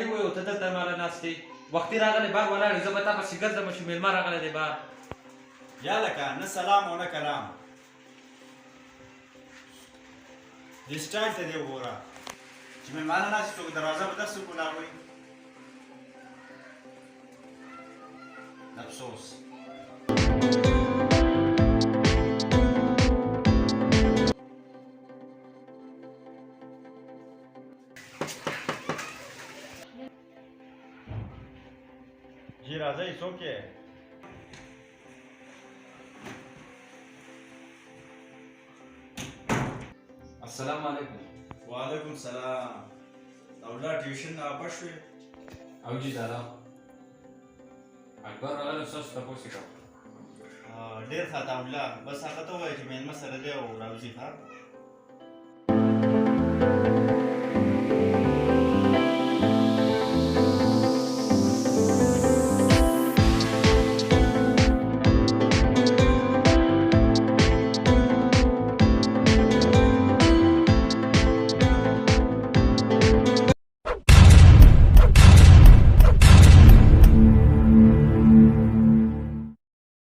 خالي وي او ته دلته ماله ناستې وختي راغلی بار ولاړې زه به تا پسې ګرځم چې مېلمه راغلی دی بار یا لکه نه سلام او نه کلام دې سټایل ته دې وګوره چې مېلمانه ناست څوک دروازه به درسې کولاوئ افسوس جی راځئ څوک یې السلام علیکم وعلیکم سلام اولاد ټیوشن نه واپس شوې او جی دادا اکبر راغلی ستاسو تپوس یې کوم ډېر ښه تا اولاد بس هغه ته ووایه چې مېلمه سره دی او راوځي ښه